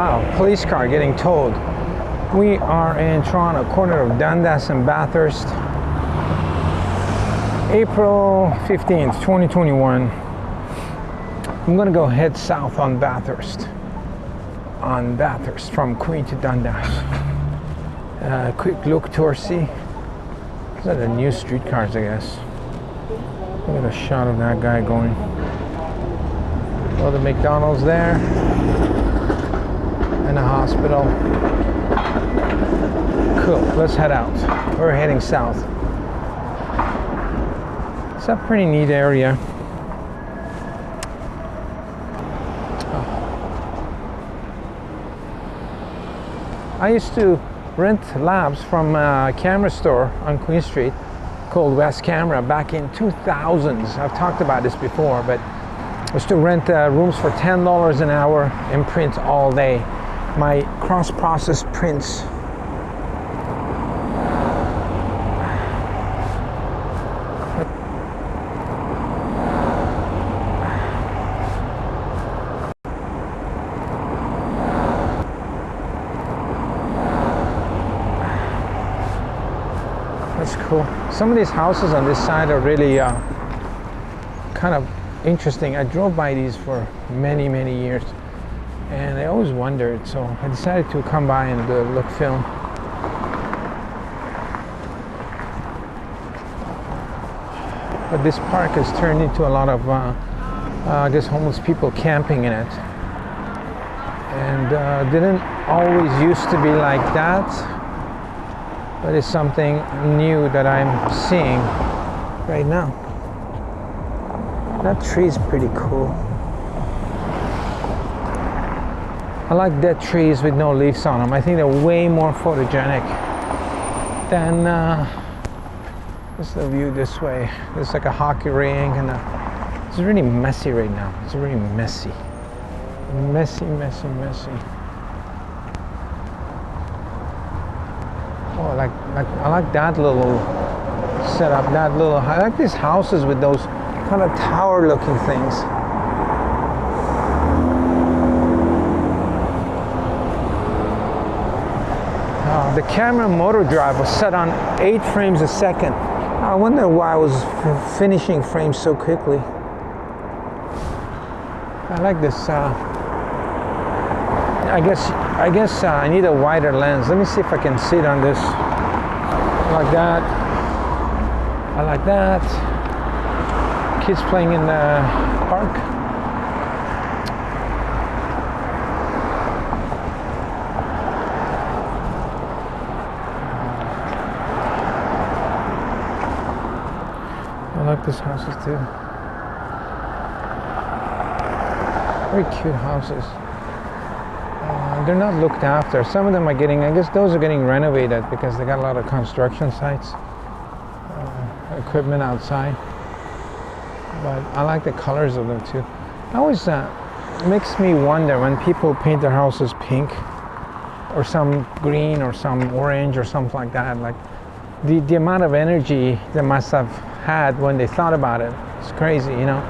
Wow, police car getting towed. We are in Toronto, corner of Dundas and Bathurst. April 15th, 2021. I'm gonna go head south on Bathurst. From Queen to Dundas. Quick look tour, see? These are the new streetcars, I guess. Look at a shot of that guy going. Oh, the McDonald's there. And a hospital. Cool, let's head out. We're heading south. It's a pretty neat area. I used to rent labs from a camera store on Queen Street called West Camera back in 2000s. I've talked about this before, but I used to rent rooms for $10 an hour and print all day. My cross-processed prints. That's cool. Some of these houses on this side are really kind of interesting. I drove by these for many years and I always wondered, so I decided to come by and do a look film. But this park has turned into a lot of I guess homeless people camping in it, and didn't always used to be like that, but it's something new that I'm seeing right now. That tree is pretty cool. I like dead trees with no leaves on them. I think they're way more photogenic than what's the view this way. There's like a hockey rink, and it's really messy right now. It's really messy. Messy. Oh, I like that little setup. I like these houses with those kind of tower-looking things. The camera motor drive was set on 8 frames a second. I wonder why I was finishing frames so quickly. I like this. I guess I need a wider lens. Let me see if I can see it on this. Like that. I like that. Kids playing in the park. I like these houses too. Very cute houses. They're not looked after. Some of them are getting, I guess those are getting renovated because they got a lot of construction sites, equipment outside. But I like the colors of them too. It always makes me wonder when people paint their houses pink or some green or some orange or something like that. Like the amount of energy they must have had when they thought about it. It's crazy, you know.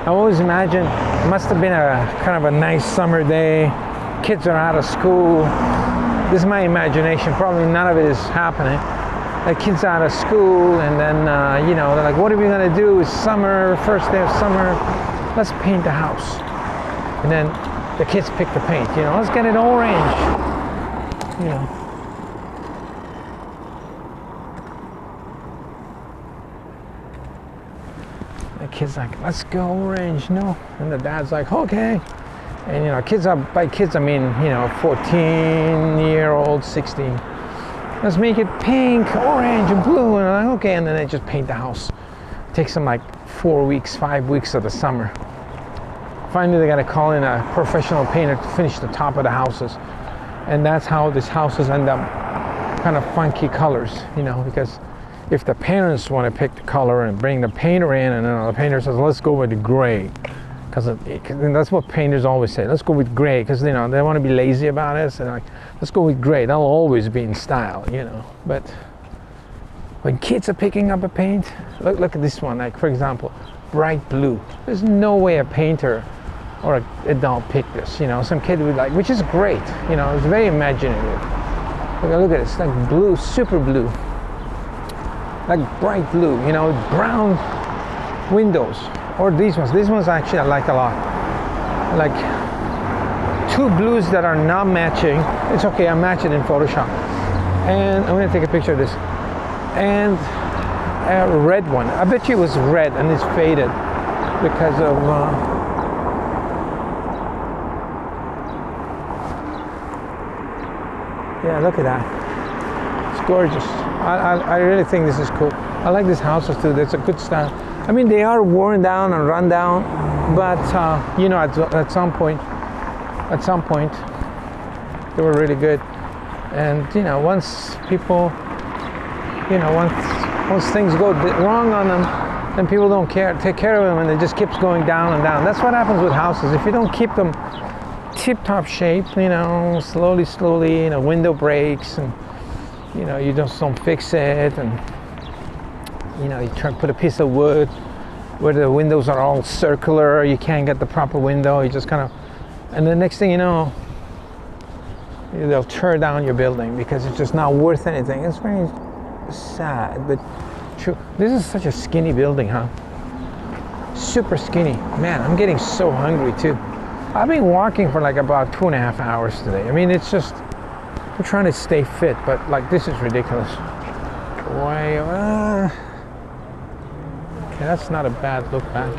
I always imagine it must have been a kind of a nice summer day. Kids are out of school. This is my imagination. Probably none of it is happening. The kids out of school, and then you know, they're like, "What are we gonna do? It's summer, first day of summer. Let's paint the house." And then the kids pick the paint. You know, let's get it orange. You know. The kid's like, "Let's go orange." No, and the dad's like, "Okay." And you know, kids are, by kids I mean, you know, 14-year-old, 16. Let's make it pink, orange, and blue. And I'm like, okay, and then they just paint the house. It takes them like 4 weeks, 5 weeks of the summer. Finally, they gotta call in a professional painter to finish the top of the houses. And that's how these houses end up kind of funky colors, you know, because if the parents want to pick the color and bring the painter in, and then the painter says, let's go with the gray. Because that's what painters always say. Let's go with gray, because you know they want to be lazy about it. So like, let's go with gray. That'll always be in style, you know. But when kids are picking up a paint, look at this one. Like for example, bright blue. There's no way a painter or an adult pick this, you know, some kid would like, which is great, you know, it's very imaginative. Look at it, it's like blue, super blue, like bright blue, you know, brown windows, or these ones actually I like a lot, like two blues that are not matching. It's okay, I'll match it in Photoshop, and I'm gonna take a picture of this, and a red one. I bet you it was red and it's faded because of yeah, look at that. It's gorgeous. I really think this is cool. I like these houses too. That's a good style. I mean, they are worn down and run down, but you know, at some point, they were really good. And you know, once people, you know, once things go wrong on them, then people don't take care of them, and it just keeps going down and down. That's what happens with houses. If you don't keep them tip-top shape, you know, slowly, you know, window breaks, and you know, you just don't fix it, and you know, you try to put a piece of wood where the windows are all circular, you can't get the proper window, you just kind of, and the next thing you know, they'll tear down your building because it's just not worth anything. It's very sad, but true. This is such a skinny building, huh? Super skinny. Man, I'm getting so hungry too. I've been walking for like about 2.5 hours today. I mean, it's just, I'm trying to stay fit, but like, this is ridiculous. Why? Okay, that's not a bad look back.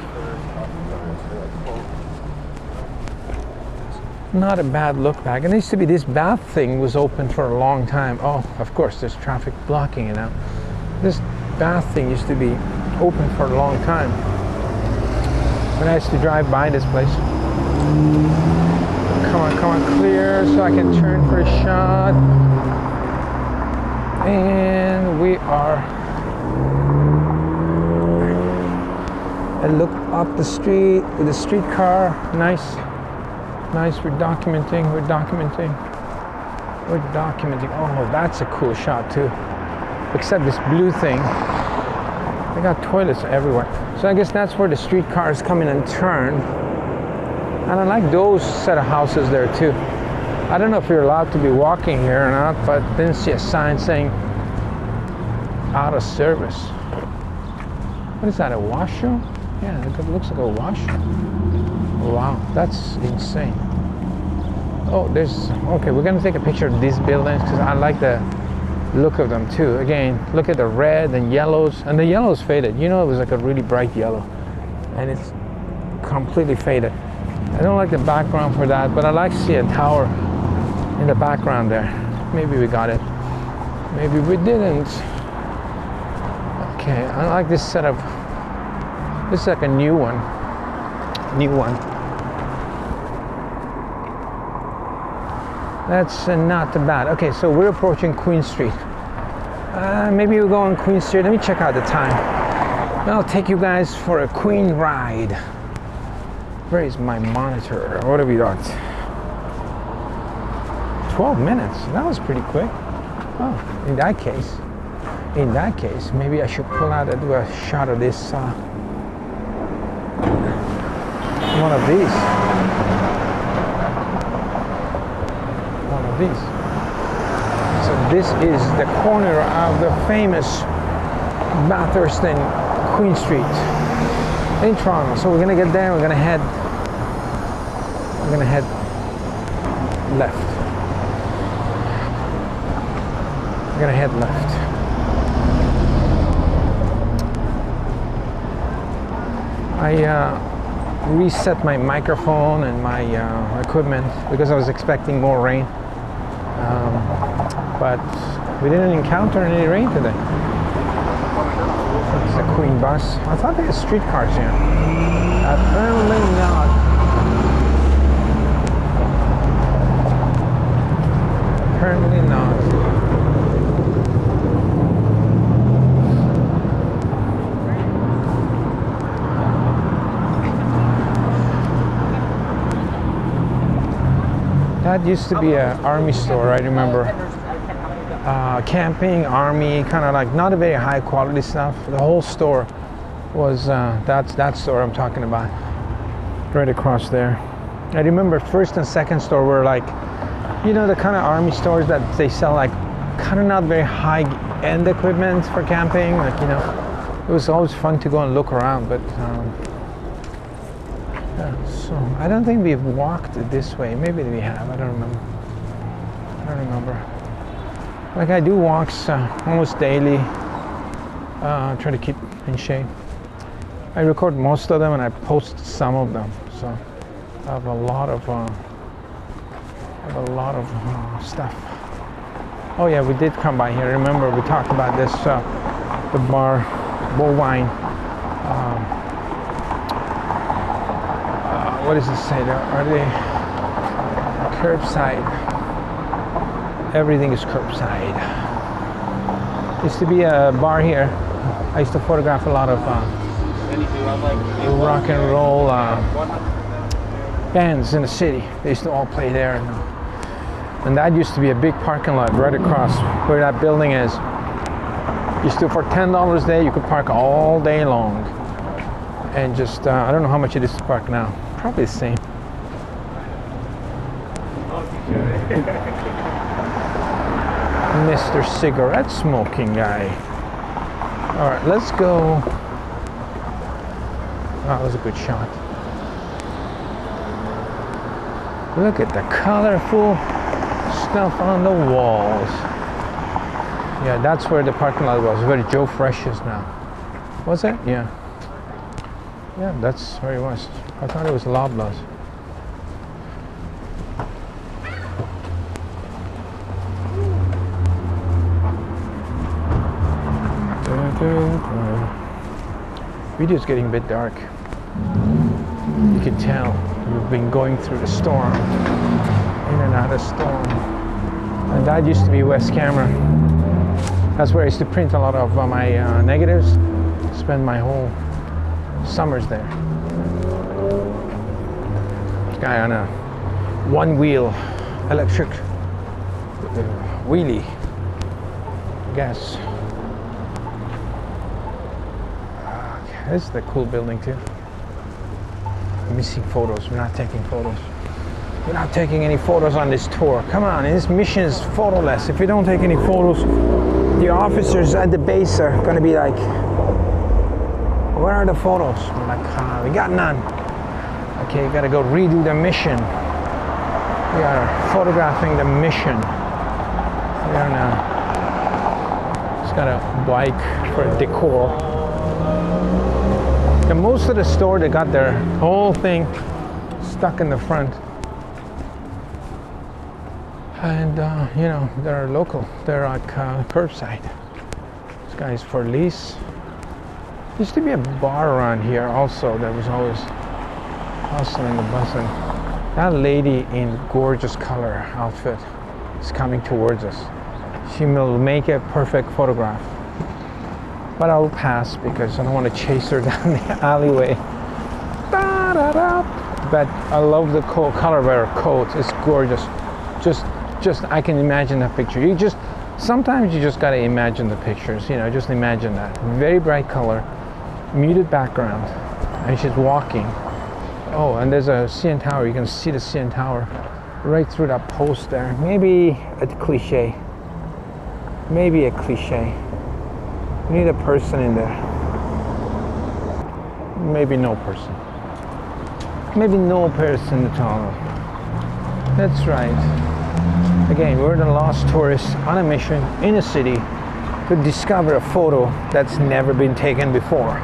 Not a bad look back. It used to be, this bath thing was open for a long time. Oh, of course, there's traffic blocking it now. This bath thing used to be open for a long time. When I used to drive by this place. Come on, clear so I can turn for a shot. And we are. I look up the street with a streetcar. Nice. We're documenting. Oh, that's a cool shot too. Except this blue thing. They got toilets everywhere. So I guess that's where the streetcars come in and turn. And I like those set of houses there too. I don't know if you're allowed to be walking here or not, but I didn't see a sign saying out of service. What is that, a washroom? Yeah, it looks like a washroom. Wow, that's insane. Oh, okay, we're gonna take a picture of these buildings because I like the look of them too. Again, look at the red and yellows, and the yellow's faded. You know, it was like a really bright yellow, and it's completely faded. I don't like the background for that, but I like to see a tower in the background there. Maybe we got it. Maybe we didn't. Okay, I like this setup. This is like a new one. That's not too bad. Okay, so we're approaching Queen Street. Maybe we'll go on Queen Street. Let me check out the time. I'll take you guys for a Queen ride. Where is my monitor? What have we got? 12 minutes. That was pretty quick. Oh, in that case, maybe I should pull out and do a shot of this. One of these. So this is the corner of the famous Bathurst and Queen Street in Toronto. So we're gonna get there. We're gonna head left. I reset my microphone and my equipment because I was expecting more rain, but we didn't encounter any rain today. It's the Queen bus. I thought they had streetcars here. Apparently not. That used to be an army store, I remember. Camping, army, kind of like not a very high quality stuff. The whole store was, that's that store I'm talking about. right across there. I remember first and second store were like, you know, the kind of army stores that they sell like kind of not very high-end equipment for camping. Like, you know, it was always fun to go and look around, but yeah, so I don't think we've walked this way. Maybe we have, I don't remember. Like I do walks almost daily, try to keep in shape. I record most of them and I post some of them, so I have a lot of stuff. Oh yeah, we did come by here. Remember we talked about this, the bar, Bovine. What does it say there? Are they curbside? Everything is curbside. Used to be a bar here. I used to photograph a lot of rock and roll bands in the city. They used to all play there. And that used to be a big parking lot right across where that building is. Used to, for $10 a day, you could park all day long. And just, I don't know how much it is to park now. Probably the same. Mr. Cigarette Smoking Guy. All right, let's go. Oh, that was a good shot. Look at the colorful stuff on the walls. Yeah, that's where the parking lot was, where Joe Fresh is now. Was it? Yeah. Yeah, that's where it was. I thought it was Loblaws. Video's getting a bit dark. You can tell we've been going through the storm, in and out of storm. And that used to be West Camera. That's where I used to print a lot of my negatives. Spend my whole summers there. This guy on a one-wheel electric wheelie, I guess. This is a cool building too. Missing photos. We're not taking photos. We're not taking any photos on this tour. Come on, this mission is photoless. If we don't take any photos, the officers at the base are going to be like, where are the photos? We're like, we got none. Okay, you got to go redo the mission. We are photographing the mission. We are now. Just got a bike for decor. And most of the store, they got their whole thing stuck in the front. And, you know, they're local. They're like curbside. This guy's for lease. Used to be a bar around here also. There was always hustling and bustling. That lady in gorgeous color outfit is coming towards us. She will make a perfect photograph. But I'll pass because I don't want to chase her down the alleyway. But I love the color of her coat. It's gorgeous. Just I can imagine that picture. Sometimes you just gotta imagine the pictures. You know, just imagine that. Very bright color, muted background, and she's walking. Oh, and there's a CN Tower. You can see the CN Tower right through that post there. Maybe a cliche. Maybe a cliche. We need a person in there. Maybe no person. Maybe no person at all. That's right. Again, we're the lost tourists on a mission in a city to discover a photo that's never been taken before.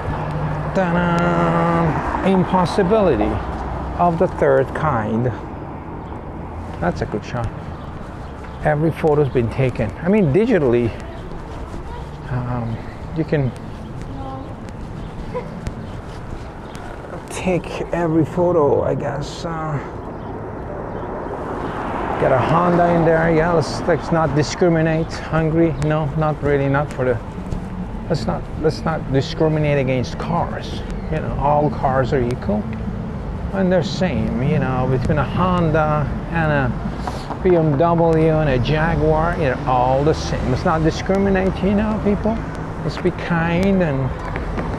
Ta-da! Impossibility of the third kind. That's a good shot. Every photo's been taken. I mean, digitally, you can take every photo, I guess. Got a Honda in there. Yeah, let's not discriminate. Hungry? No, not really. Not for the. Let's not discriminate against cars. You know, all cars are equal, and they're same. You know, between a Honda and a BMW and a Jaguar, you know, all the same. Let's not discriminate. You know, people. Let's be kind. And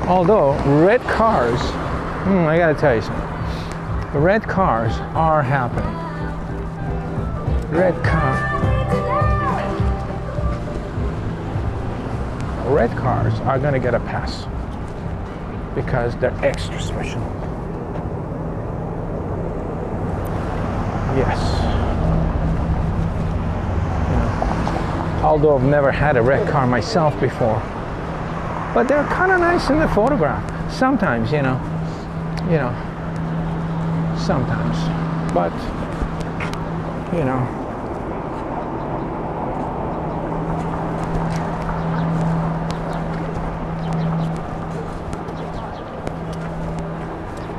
although red cars, I gotta tell you something. red cars are happening. Red cars are gonna get a pass because they're extra special. Yes. You know, although I've never had a red car myself before, but they're kind of nice in the photograph. Sometimes, you know, sometimes, but you know.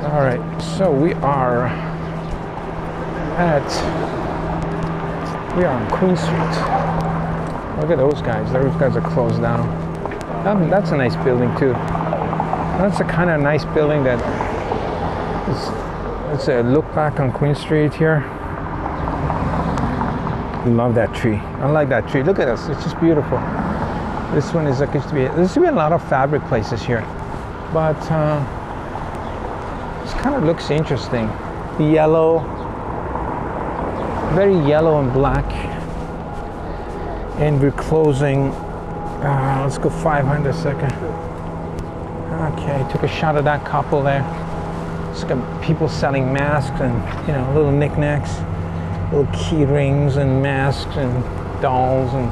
All right, so we are on Queen Street. Look at those guys. Those guys are closed down. That's a nice building too. That's a kind of nice building that let's look back on Queen Street here. Love that tree. I like that tree. Look at this. It's just beautiful. This one is like there used to be a lot of fabric places here, but this kind of looks interesting. Yellow, very yellow and black. And we're closing. Let's go 500 a second. Okay, took a shot of that couple there. It's got people selling masks and, you know, little knickknacks, little key rings and masks and dolls and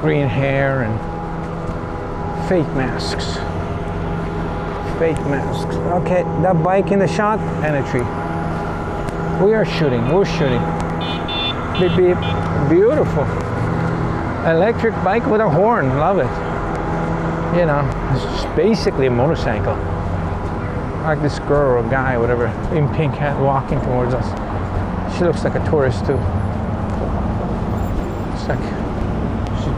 green hair and fake masks. Fake masks. Okay, that bike in the shot and a tree. We're shooting. Beep beep. Beautiful. Electric bike with a horn. Love it. You know, it's just basically a motorcycle. Like this girl or guy, whatever, in pink hat walking towards us. She looks like a tourist too. It's like she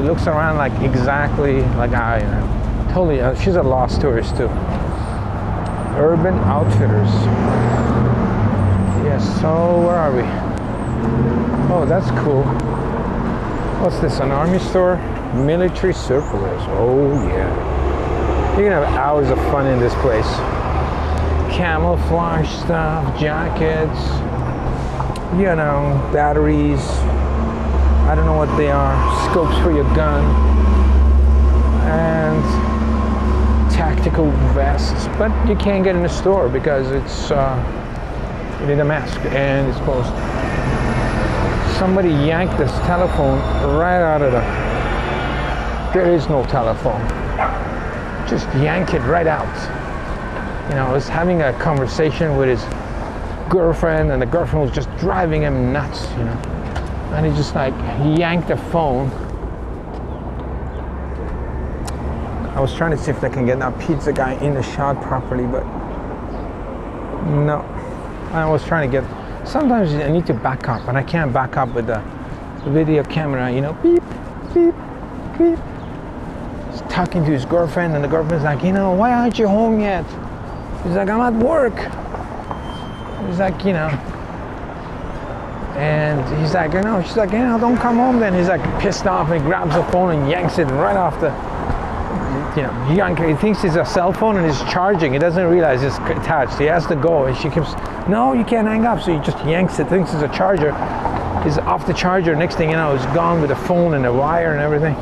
looks around like exactly like I am. Totally, she's a lost tourist too. Urban Outfitters. Yes, so where are we? Oh, that's cool. What's this, an army store? Military surplus. Oh yeah. You're gonna have hours of fun in this place. Camouflage stuff, jackets, you know, batteries. I don't know what they are. Scopes for your gun. And tactical vests. But you can't get in the store because it's, you need a mask and it's closed. Somebody yanked this telephone right out of there is no telephone. Just yank it right out. You know, I was having a conversation with his girlfriend and the girlfriend was just driving him nuts, you know. And he just like yanked the phone. I was trying to see if I can get that pizza guy in the shot properly, but no. I was trying to get, sometimes I need to back up, and I can't back up with the video camera, you know, beep, beep, beep. He's talking to his girlfriend, and the girlfriend's like, you know, why aren't you home yet? He's like, I'm at work. He's like, you know, and he's like, you know, she's like, you know, don't come home then. He's like pissed off, and he grabs the phone and yanks it right off the, you know, he thinks it's a cell phone and it's charging. He doesn't realize it's attached. He has to go, and she keeps, no, you can't hang up. So he just yanks it, thinks it's a charger. He's off the charger. Next thing you know, he's gone with the phone and the wire and everything.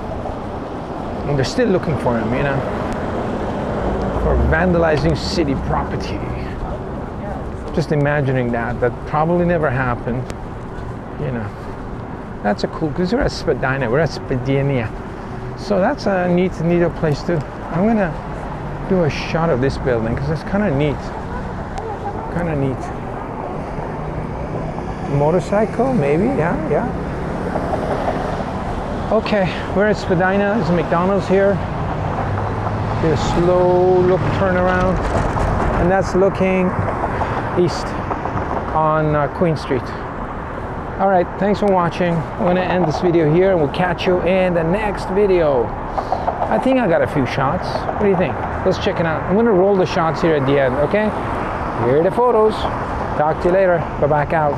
And they're still looking for him, you know, for vandalizing city property. Just imagining that probably never happened, you know. That's a cool, because we're at Spadina, we're at Spadina. So that's a neat place too. I'm gonna do a shot of this building because it's kind of neat. Motorcycle, maybe, yeah. Okay, we're at Spadina. There's a McDonald's here. Do a slow look, turn around, and that's looking east on Queen Street. All right, thanks for watching. I'm gonna end this video here, and we'll catch you in the next video. I think I got a few shots. What do you think? Let's check it out. I'm gonna roll the shots here at the end, okay? Here are the photos. Talk to you later. Bye, back out.